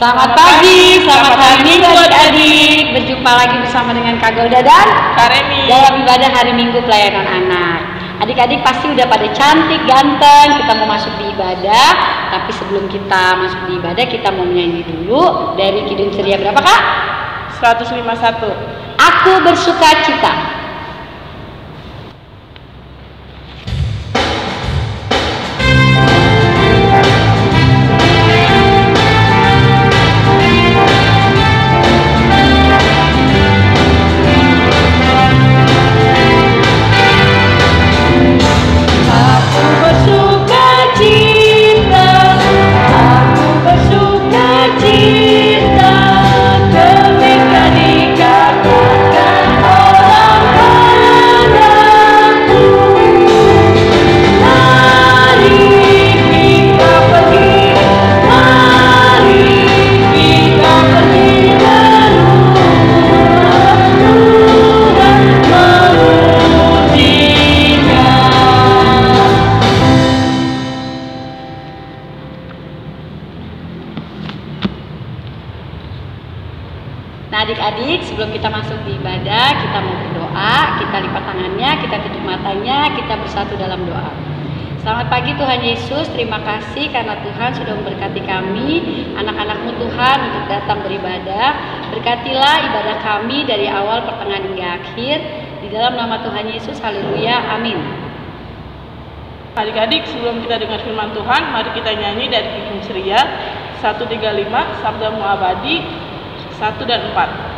Selamat pagi, selamat hari Minggu adik-adik. Berjumpa lagi bersama dengan Kak Golda dan Kak Remi dalam ibadah hari Minggu pelayanan anak. Adik-adik pasti udah pada cantik, ganteng. Kita mau masuk di ibadah. Tapi sebelum kita masuk di ibadah, kita mau menyanyi dulu dari Kidung Ceria berapa Kak? 151. Aku bersuka cita. Nah adik-adik, sebelum kita masuk di ibadah, kita mau berdoa, kita lipat tangannya, kita tutup matanya, kita bersatu dalam doa. Selamat pagi Tuhan Yesus, terima kasih karena Tuhan sudah memberkati kami, anak-anak-Mu Tuhan untuk datang beribadah. Berkatilah ibadah kami dari awal, pertengahan hingga akhir. Di dalam nama Tuhan Yesus, haleluya, amin. Adik-adik, sebelum kita dengar firman Tuhan, mari kita nyanyi dari Kidung Ceria 135, Sabdamu Abadi 1 dan 4.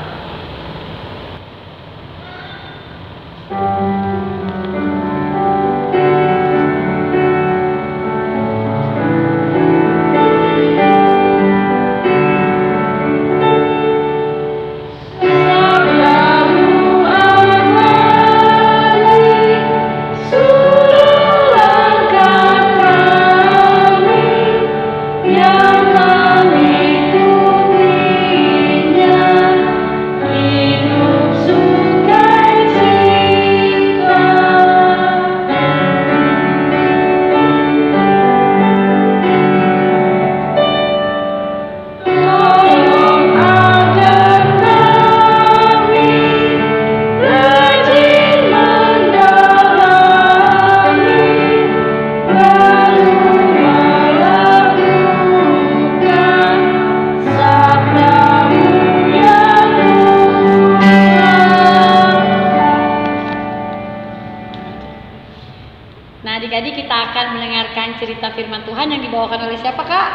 Nah adik-adik, kita akan mendengarkan cerita firman Tuhan yang dibawakan oleh siapa Kak?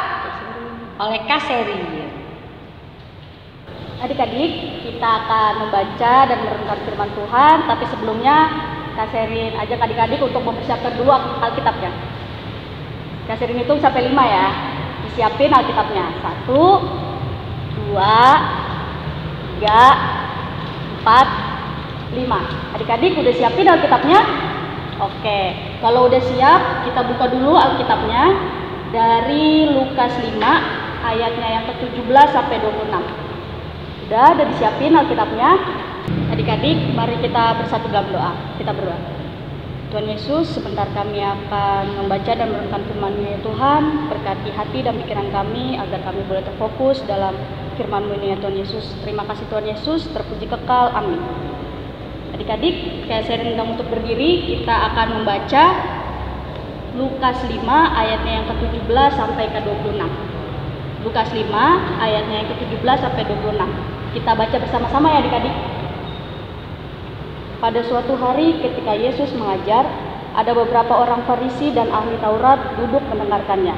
Oleh Kak Seri. Adik-adik, kita akan membaca dan merenungkan firman Tuhan. Tapi sebelumnya Kak Serin ajak adik-adik untuk mempersiapkan dulu Alkitabnya. Kak Serin hitung sampai 5 ya. Disiapin Alkitabnya. 1, 2, 3, 4, 5. Adik-adik udah siapin Alkitabnya? Oke, kalau udah siap, kita buka dulu Alkitabnya dari Lukas 5 ayatnya yang ke-17 sampai 26. Udah ada disiapin Alkitabnya? Adik-adik, mari kita bersatu dalam doa. Kita berdoa. Tuhan Yesus, sebentar kami akan membaca dan merenungkan firman-Mu ya Tuhan. Berkati hati dan pikiran kami agar kami boleh terfokus dalam firman-Mu ini ya Tuhan Yesus. Terima kasih Tuhan Yesus, terpuji kekal. Amin. Adik-adik, saya undang untuk berdiri. Kita akan membaca Lukas 5 ayatnya yang ke-17 sampai ke-26. Lukas 5 ayatnya yang ke-17 sampai 26. Kita baca bersama-sama ya adik-adik. Pada suatu hari ketika Yesus mengajar, ada beberapa orang Farisi dan ahli Taurat duduk mendengarkannya.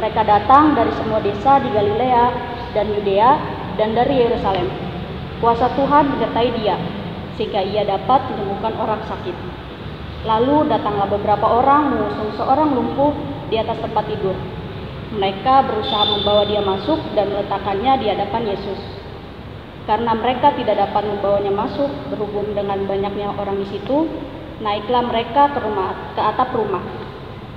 Mereka datang dari semua desa di Galilea dan Yudea dan dari Yerusalem. Kuasa Tuhan menyertai dia, sehingga ia dapat menyembuhkan orang sakit. Lalu datanglah beberapa orang mengusung seorang lumpuh di atas tempat tidur. Mereka berusaha membawa dia masuk dan meletakkannya di hadapan Yesus. Karena mereka tidak dapat membawanya masuk berhubung dengan banyaknya orang di situ, naiklah mereka ke atap rumah.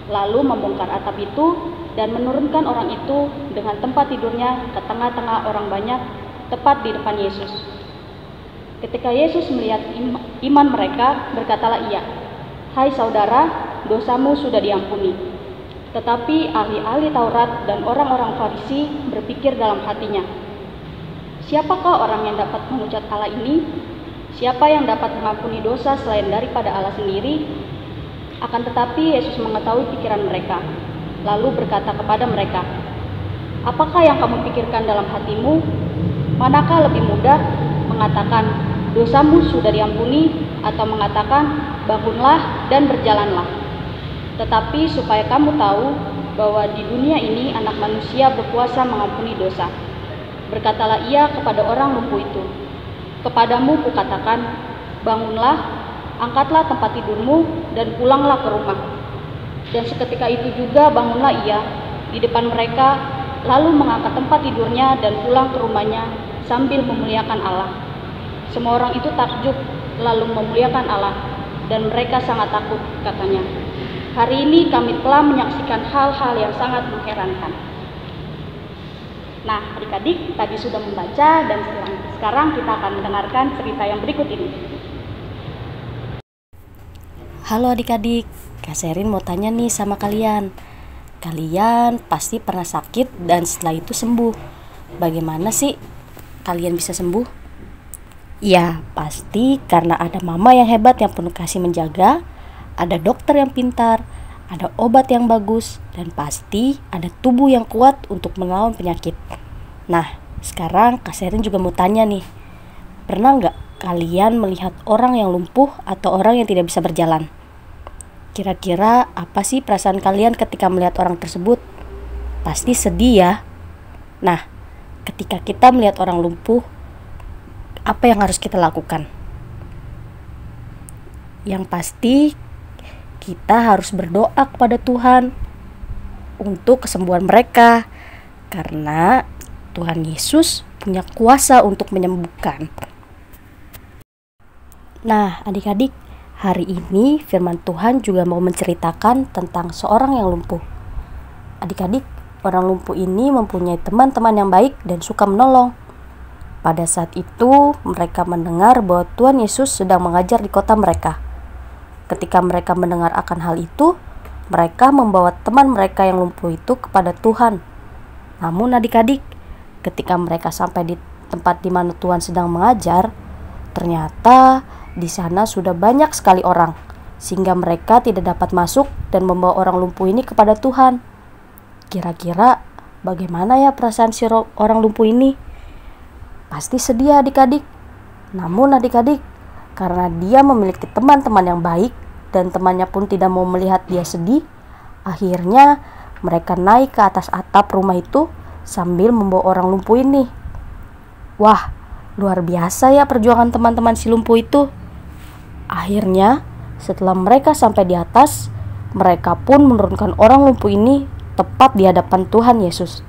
Lalu membongkar atap itu dan menurunkan orang itu dengan tempat tidurnya ke tengah-tengah orang banyak, tepat di depan Yesus. Ketika Yesus melihat iman mereka, berkatalah ia, "Hai saudara, dosamu sudah diampuni." Tetapi ahli-ahli Taurat dan orang-orang Farisi berpikir dalam hatinya, siapakah orang yang dapat mengucat Allah ini? Siapa yang dapat mengampuni dosa selain daripada Allah sendiri? Akan tetapi Yesus mengetahui pikiran mereka, lalu berkata kepada mereka, apakah yang kamu pikirkan dalam hatimu? Manakah lebih mudah mengatakan, dosamu sudah diampuni, atau mengatakan, bangunlah dan berjalanlah? Tetapi supaya kamu tahu bahwa di dunia ini anak manusia berkuasa mengampuni dosa. Berkatalah ia kepada orang lumpuh itu, kepadamu kukatakan, bangunlah, angkatlah tempat tidurmu, dan pulanglah ke rumah. Dan seketika itu juga bangunlah ia di depan mereka, lalu mengangkat tempat tidurnya dan pulang ke rumahnya sambil memuliakan Allah. Semua orang itu takjub lalu memuliakan Allah, dan mereka sangat takut, katanya, hari ini kami telah menyaksikan hal-hal yang sangat mengherankan. Nah, adik-adik tadi sudah membaca, dan sekarang kita akan mendengarkan cerita yang berikut ini. Halo adik-adik, Kak Sherin mau tanya nih sama kalian. Kalian pasti pernah sakit dan setelah itu sembuh. Bagaimana sih kalian bisa sembuh? Ya, pasti karena ada mama yang hebat yang penuh kasih menjaga, ada dokter yang pintar, ada obat yang bagus, dan pasti ada tubuh yang kuat untuk melawan penyakit. Nah, sekarang Kak Sherin juga mau tanya nih, pernah nggak kalian melihat orang yang lumpuh atau orang yang tidak bisa berjalan? Kira-kira apa sih perasaan kalian ketika melihat orang tersebut? Pasti sedih ya. Nah, ketika kita melihat orang lumpuh, apa yang harus kita lakukan? Yang pasti kita harus berdoa kepada Tuhan untuk kesembuhan mereka, karena Tuhan Yesus punya kuasa untuk menyembuhkan. Nah, adik-adik, hari ini firman Tuhan juga mau menceritakan tentang seorang yang lumpuh. Adik-adik, orang lumpuh ini mempunyai teman-teman yang baik dan suka menolong. Pada saat itu, mereka mendengar bahwa Tuhan Yesus sedang mengajar di kota mereka. Ketika mereka mendengar akan hal itu, mereka membawa teman mereka yang lumpuh itu kepada Tuhan. Namun adik-adik, ketika mereka sampai di tempat di mana Tuhan sedang mengajar, ternyata di sana sudah banyak sekali orang, sehingga mereka tidak dapat masuk dan membawa orang lumpuh ini kepada Tuhan. Kira-kira bagaimana ya perasaan si orang lumpuh ini? Pasti sedih adik-adik. Namun adik-adik, karena dia memiliki teman-teman yang baik dan temannya pun tidak mau melihat dia sedih, akhirnya mereka naik ke atas atap rumah itu sambil membawa orang lumpuh ini. Wah, luar biasa ya perjuangan teman-teman si lumpuh itu. Akhirnya, setelah mereka sampai di atas, mereka pun menurunkan orang lumpuh ini tepat di hadapan Tuhan Yesus.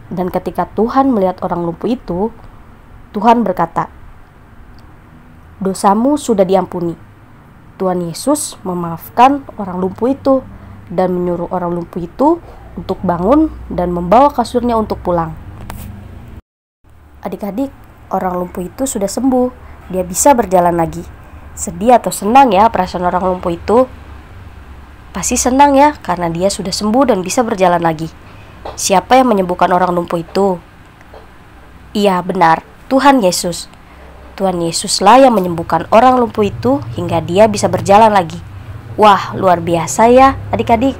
Dan ketika Tuhan melihat orang lumpuh itu, Tuhan berkata, dosamu sudah diampuni. Tuhan Yesus memaafkan orang lumpuh itu dan menyuruh orang lumpuh itu untuk bangun dan membawa kasurnya untuk pulang. Adik-adik, orang lumpuh itu sudah sembuh. Dia bisa berjalan lagi. Sedih atau senang ya perasaan orang lumpuh itu? Pasti senang ya, karena dia sudah sembuh dan bisa berjalan lagi. Siapa yang menyembuhkan orang lumpuh itu? Iya, benar, Tuhan Yesus. Tuhan Yesuslah yang menyembuhkan orang lumpuh itu hingga dia bisa berjalan lagi. Wah, luar biasa ya adik-adik.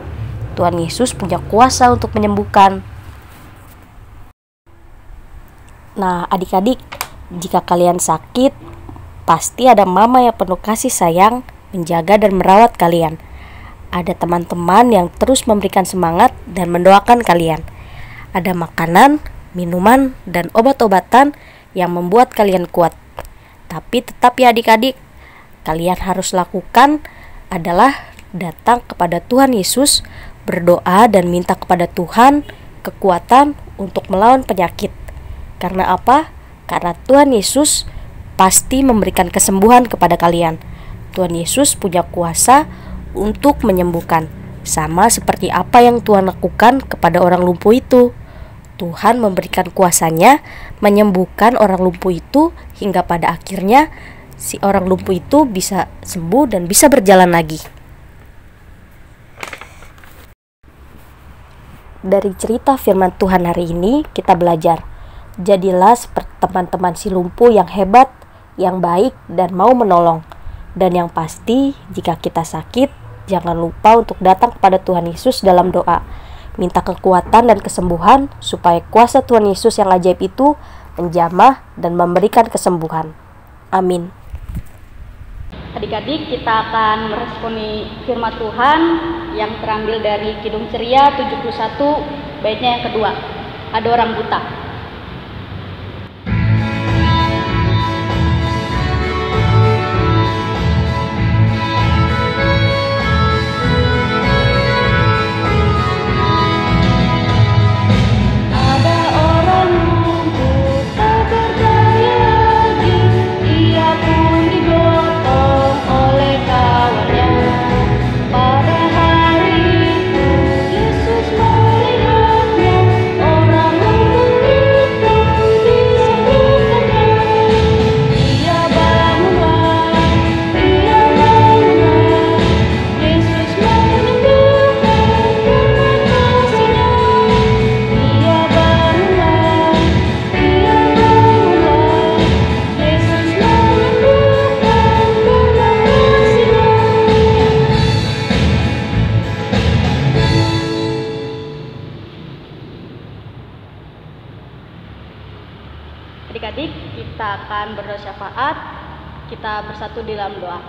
Tuhan Yesus punya kuasa untuk menyembuhkan. Nah, adik-adik, jika kalian sakit, pasti ada mama yang penuh kasih sayang menjaga dan merawat kalian. Ada teman-teman yang terus memberikan semangat dan mendoakan kalian. Ada makanan, minuman, dan obat-obatan yang membuat kalian kuat. Tapi tetap ya adik-adik, kalian harus lakukan adalah datang kepada Tuhan Yesus, berdoa dan minta kepada Tuhan kekuatan untuk melawan penyakit. Karena apa? Karena Tuhan Yesus pasti memberikan kesembuhan kepada kalian. Tuhan Yesus punya kuasa untuk menyembuhkan, sama seperti apa yang Tuhan lakukan kepada orang lumpuh itu. Tuhan memberikan kuasanya menyembuhkan orang lumpuh itu hingga pada akhirnya si orang lumpuh itu bisa sembuh dan bisa berjalan lagi. dari cerita firman Tuhan hari ini kita belajar, jadilah seperti teman-teman si lumpuh yang hebat, yang baik dan mau menolong. Dan yang pasti, jika kita sakit, jangan lupa untuk datang kepada Tuhan Yesus dalam doa. Minta kekuatan dan kesembuhan supaya kuasa Tuhan Yesus yang ajaib itu menjamah dan memberikan kesembuhan. Amin. Adik-adik, kita akan meresponi firman Tuhan yang terambil dari Kidung Ceria 71, baitnya yang kedua. Ada orang buta. Adik-adik, kita akan berdoa syafaat. Kita bersatu di dalam doa.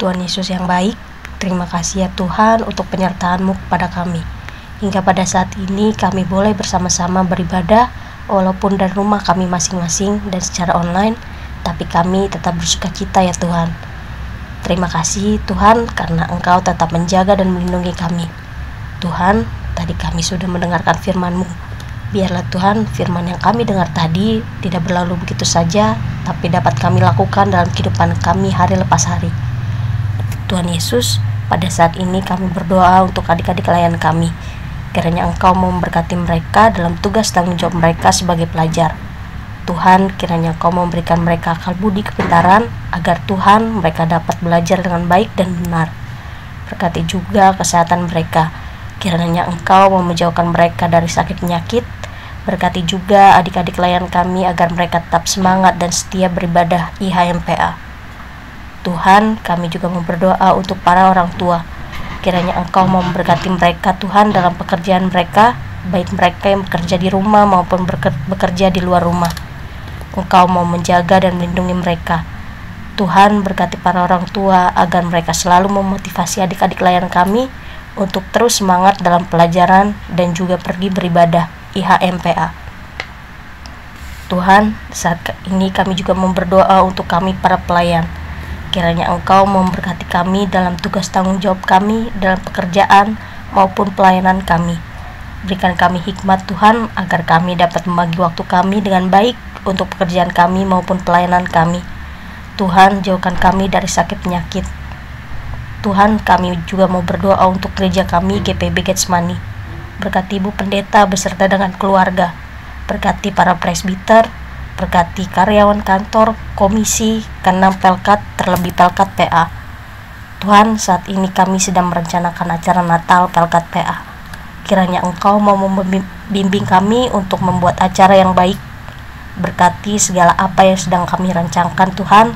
Tuhan Yesus yang baik, terima kasih ya Tuhan untuk penyertaan-Mu kepada kami. Hingga pada saat ini kami boleh bersama-sama beribadah, walaupun dari rumah kami masing-masing dan secara online, tapi kami tetap bersukacita ya Tuhan. Terima kasih Tuhan karena Engkau tetap menjaga dan melindungi kami. Tuhan, tadi kami sudah mendengarkan firman-Mu. Biarlah Tuhan, firman yang kami dengar tadi tidak berlalu begitu saja, tapi dapat kami lakukan dalam kehidupan kami hari lepas hari. Tuhan Yesus, pada saat ini kami berdoa untuk adik-adik layan kami. Kiranya Engkau memberkati mereka dalam tugas tanggung jawab mereka sebagai pelajar. Tuhan, kiranya Engkau memberikan mereka akal budi kepintaran, agar Tuhan mereka dapat belajar dengan baik dan benar. Berkati juga kesehatan mereka. Kiranya Engkau menjauhkan mereka dari sakit penyakit. Berkati juga adik-adik layan kami agar mereka tetap semangat dan setia beribadah IHMPA. Tuhan, kami juga berdoa untuk para orang tua. Kiranya Engkau memberkati mereka Tuhan dalam pekerjaan mereka, baik mereka yang bekerja di rumah maupun bekerja di luar rumah. Engkau mau menjaga dan melindungi mereka. Tuhan, berkati para orang tua agar mereka selalu memotivasi adik-adik layan kami untuk terus semangat dalam pelajaran dan juga pergi beribadah IHMPA. Tuhan, saat ini kami juga berdoa untuk kami para pelayan. Kiranya Engkau memberkati kami dalam tugas tanggung jawab kami dalam pekerjaan maupun pelayanan kami. Berikan kami hikmat Tuhan agar kami dapat membagi waktu kami dengan baik untuk pekerjaan kami maupun pelayanan kami. Tuhan, jauhkan kami dari sakit penyakit. Tuhan, kami juga mau berdoa untuk gereja kami GPB Getsemani. Berkati Ibu Pendeta beserta dengan keluarga. Berkati para presbiter, berkati karyawan kantor, komisi, ke-6 Pelkat, terlebih Pelkat PA. Tuhan, saat ini kami sedang merencanakan acara Natal Pelkat PA. Kiranya Engkau mau membimbing kami untuk membuat acara yang baik. Berkati segala apa yang sedang kami rancangkan Tuhan.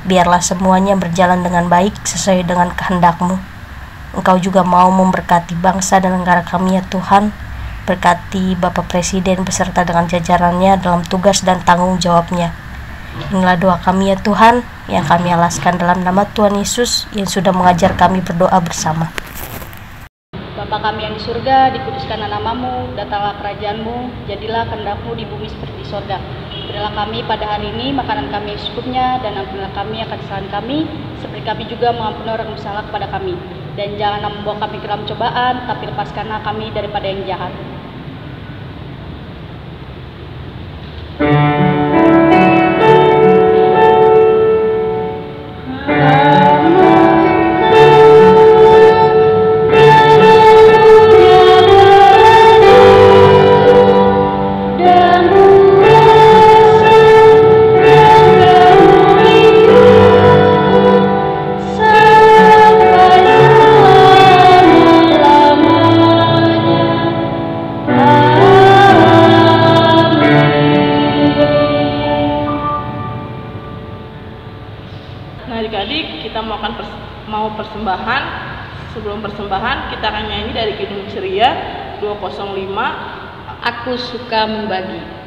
Biarlah semuanya berjalan dengan baik sesuai dengan kehendak-Mu. Engkau juga mau memberkati bangsa dan negara kami ya Tuhan. Berkati Bapak Presiden beserta dengan jajarannya dalam tugas dan tanggung jawabnya. Inilah doa kami ya Tuhan, yang kami alaskan dalam nama Tuhan Yesus yang sudah mengajar kami berdoa bersama. Bapa kami yang di surga, dikuduskanlah nama-Mu, datanglah kerajaan-Mu, jadilah kehendak-Mu di bumi seperti di sorga. Berilah kami pada hari ini makanan kami yang secukupnya, dan ampunilah kami akan kesalahan kami, seperti kami juga mengampuni orang yang bersalah kepada kami. Dan janganlah membawa kami ke dalam cobaan, tapi lepaskanlah kami daripada yang jahat. Sampai persembahan kita akan nyanyi dari Kidung Ceria 205, Aku Suka Membagi.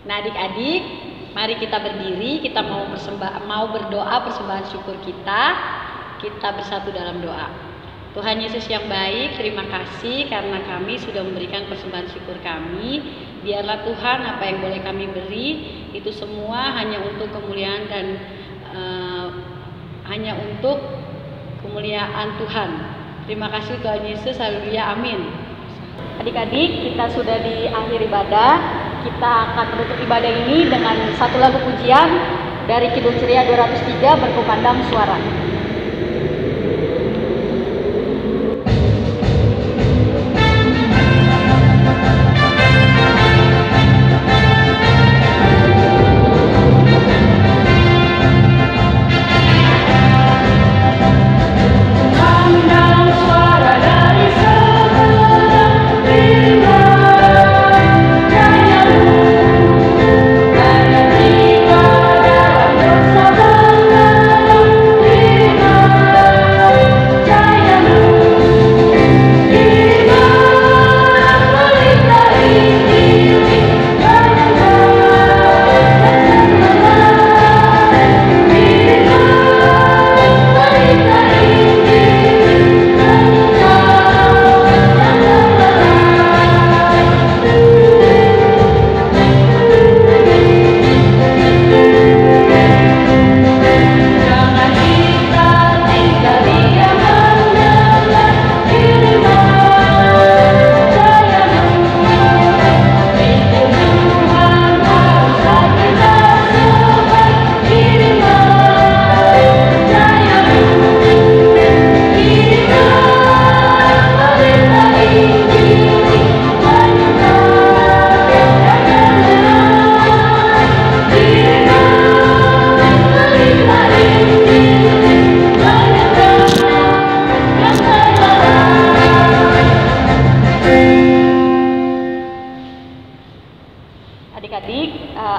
Nah, adik-adik, mari kita berdiri, kita mau berdoa persembahan syukur kita. Kita bersatu dalam doa. Tuhan Yesus yang baik, terima kasih karena kami sudah memberikan persembahan syukur kami. Biarlah Tuhan apa yang boleh kami beri itu semua hanya untuk kemuliaan dan hanya untuk kemuliaan Tuhan. Terima kasih Tuhan Yesus, haleluya, amin. Adik-adik, kita sudah di akhir ibadah. Kita akan menutup ibadah ini dengan satu lagu pujian dari Kidung Ceria 203, Berkumandang Suara.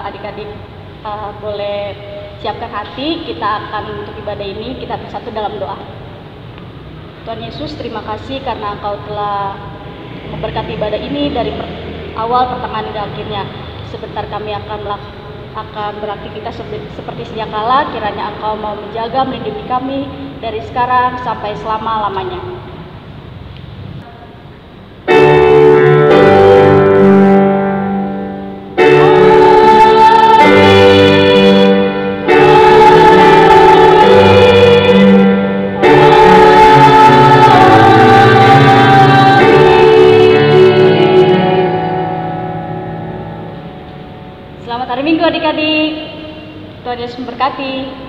Adik-adik boleh siapkan hati, kita akan untuk ibadah ini kita bersatu dalam doa. Tuhan Yesus, terima kasih karena Engkau telah memberkati ibadah ini dari awal, pertengahan hingga akhirnya. Sebentar kami akan beraktivitas seperti sedia kala. Kiranya Engkau mau menjaga, melindungi kami dari sekarang sampai selama-lamanya. Selamat hari Minggu adik-adik. Tuhan Yesus memberkati.